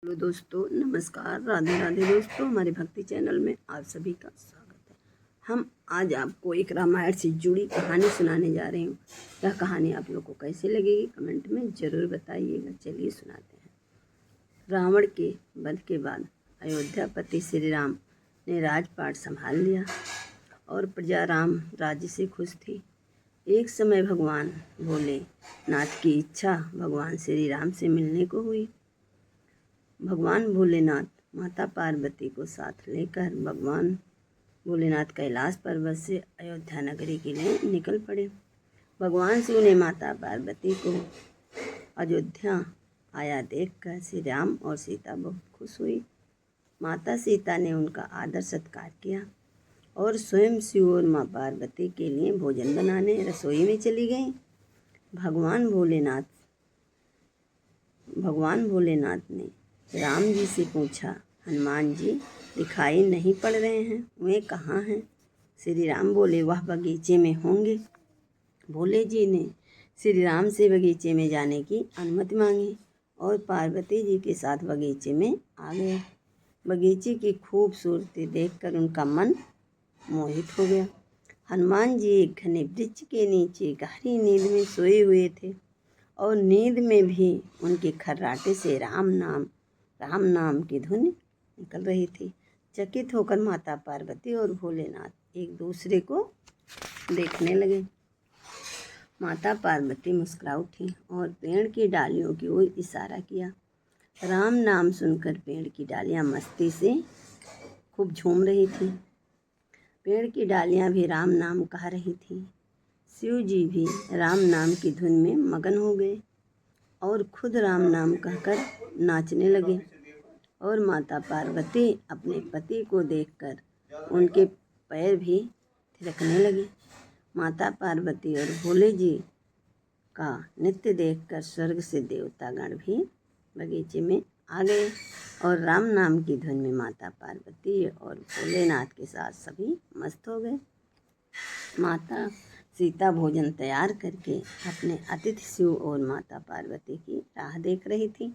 Hello दोस्तों, नमस्कार, राधे राधे। दोस्तों, हमारे भक्ति चैनल में आप सभी का स्वागत है। हम आज आपको एक रामायण से जुड़ी कहानी सुनाने जा रहे हूँ। यह कहानी आप लोग को कैसे लगेगी कमेंट में ज़रूर बताइएगा। चलिए सुनाते हैं। रावण के वध के बाद अयोध्यापति श्री राम ने राजपाट संभाल लिया और प्रजा राम राज्य से खुश थी। एक समय भगवान भोलेनाथ की इच्छा भगवान श्री राम से मिलने को हुई। भगवान भोलेनाथ माता पार्वती को साथ लेकर भगवान भोलेनाथ कैलाश पर्वत से अयोध्या नगरी के लिए निकल पड़े। भगवान शिव ने माता पार्वती को अयोध्या आया देखकर श्री राम और सीता बहुत खुश हुई। माता सीता ने उनका आदर सत्कार किया और स्वयं शिव और माँ पार्वती के लिए भोजन बनाने रसोई में चली गईं। भगवान भोलेनाथ ने राम जी से पूछा, हनुमान जी दिखाई नहीं पड़ रहे हैं, वे कहाँ हैं? श्री राम बोले, वह बगीचे में होंगे। भोले जी ने श्री राम से बगीचे में जाने की अनुमति मांगी और पार्वती जी के साथ बगीचे में आ गए। बगीचे की खूबसूरती देखकर उनका मन मोहित हो गया। हनुमान जी एक घने वृक्ष के नीचे गहरी नींद में सोए हुए थे और नींद में भी उनके खर्राटे से राम नाम की धुन निकल रही थी। चकित होकर माता पार्वती और भोलेनाथ एक दूसरे को देखने लगे। माता पार्वती मुस्कुरा उठी और पेड़ की डालियों की ओर इशारा किया। राम नाम सुनकर पेड़ की डालियां मस्ती से खूब झूम रही थी। पेड़ की डालियां भी राम नाम कह रही थी। शिव जी भी राम नाम की धुन में मगन हो गए और खुद राम नाम कहकर नाचने लगे। और माता पार्वती अपने पति को देखकर उनके पैर भी थिरकने लगे। माता पार्वती और भोले जी का नृत्य देखकर स्वर्ग से देवतागण भी बगीचे में आ गए और राम नाम की धुन में माता पार्वती और भोलेनाथ के साथ सभी मस्त हो गए। माता सीता भोजन तैयार करके अपने अतिथि शिव और माता पार्वती की राह देख रही थी,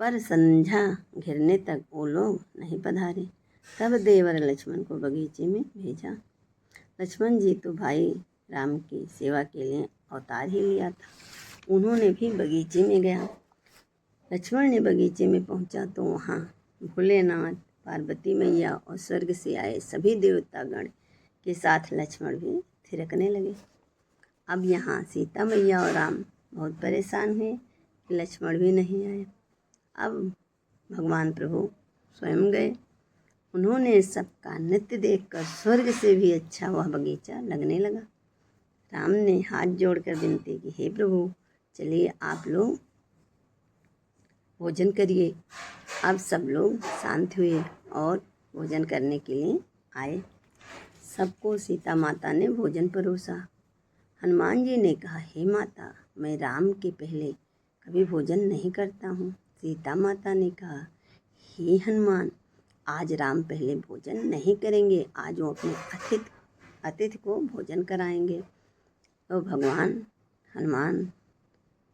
पर संध्या घिरने तक वो लोग नहीं पधारे। तब देवर लक्ष्मण को बगीचे में भेजा। लक्ष्मण जी तो भाई राम की सेवा के लिए अवतार ही लिया था। उन्होंने भी बगीचे में गया। लक्ष्मण ने बगीचे में पहुंचा तो वहाँ भोलेनाथ, पार्वती मैया और स्वर्ग से आए सभी देवतागण के साथ लक्ष्मण भी थिरकने लगे। अब यहाँ सीता मैया और राम बहुत परेशान हुए कि लक्ष्मण भी नहीं आए। अब भगवान प्रभु स्वयं गए। उन्होंने सबका नृत्य देखकर स्वर्ग से भी अच्छा वह बगीचा लगने लगा। राम ने हाथ जोड़कर विनती की, हे प्रभु, चलिए आप लोग भोजन करिए। अब सब लोग शांत हुए और भोजन करने के लिए आए। सबको सीता माता ने भोजन परोसा। हनुमान जी ने कहा, हे माता, मैं राम के पहले कभी भोजन नहीं करता हूँ। सीता माता ने कहा, हे हनुमान, आज राम पहले भोजन नहीं करेंगे, आज वो अपने अतिथि को भोजन कराएंगे। तो भगवान हनुमान,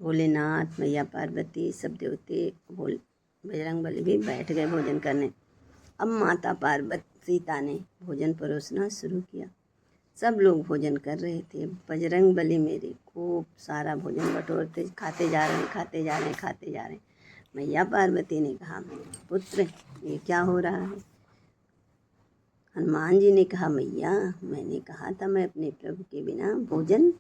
भोलेनाथ, मैया पार्वती, सब देवते, बजरंगबली भी बैठ गए भोजन करने। अब माता पार्वती सीता ने भोजन परोसना शुरू किया। सब लोग भोजन कर रहे थे। बजरंगबली मेरे खूब सारा भोजन बटोरते, खाते जा रहे। मैया पार्वती ने कहा, पुत्र, ये क्या हो रहा है? हनुमान जी ने कहा, मैया, मैंने कहा था मैं अपने प्रभु के बिना भोजन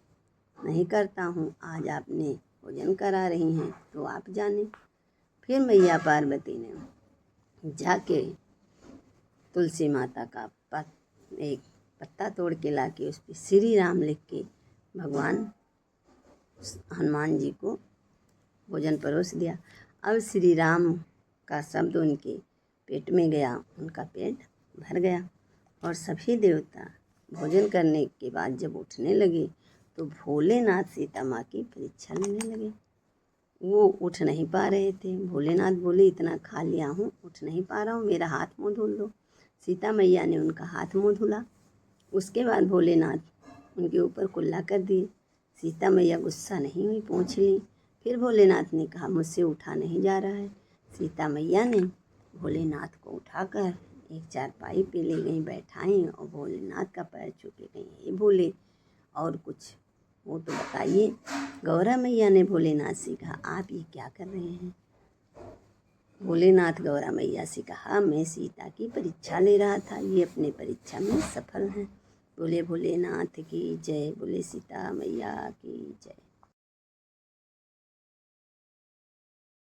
नहीं करता हूँ। आज आपने भोजन करा रही हैं तो आप जाने। फिर मैया पार्वती ने जाके तुलसी माता का एक पत्ता तोड़ के ला के उस पर श्री राम लिख के भगवान हनुमान जी को भोजन परोस दिया। अब श्री राम का शब्द उनके पेट में गया, उनका पेट भर गया और सभी देवता भोजन करने के बाद जब उठने लगे तो भोलेनाथ सीता माँ की परीक्षा लेने लगे। वो उठ नहीं पा रहे थे। भोलेनाथ बोले, इतना खा लिया हूँ, उठ नहीं पा रहा हूँ, मेरा हाथ मुँह धुल दो। सीता मैया ने उनका हाथ मुँह धुला। उसके बाद भोलेनाथ उनके ऊपर कुल्ला कर दिए। सीता मैया गुस्सा नहीं हुई, पूछ ली। फिर भोलेनाथ ने कहा, मुझसे उठा नहीं जा रहा है, सीता मैया ने भोलेनाथ को उठाकर एक चारपाई पे ले गई, बैठाई और भोलेनाथ का पैर छू के गई, हे भोले और कुछ वो तो बताइए। गौरा मैया ने भोलेनाथ से कहा, आप ये क्या कर रहे हैं? भोलेनाथ गौरा मैया से कहा, मैं सीता की परीक्षा ले रहा था, ये अपने परीक्षा में सफल हैं। बोले भोलेनाथ की जय, बोले सीता मैया की जय।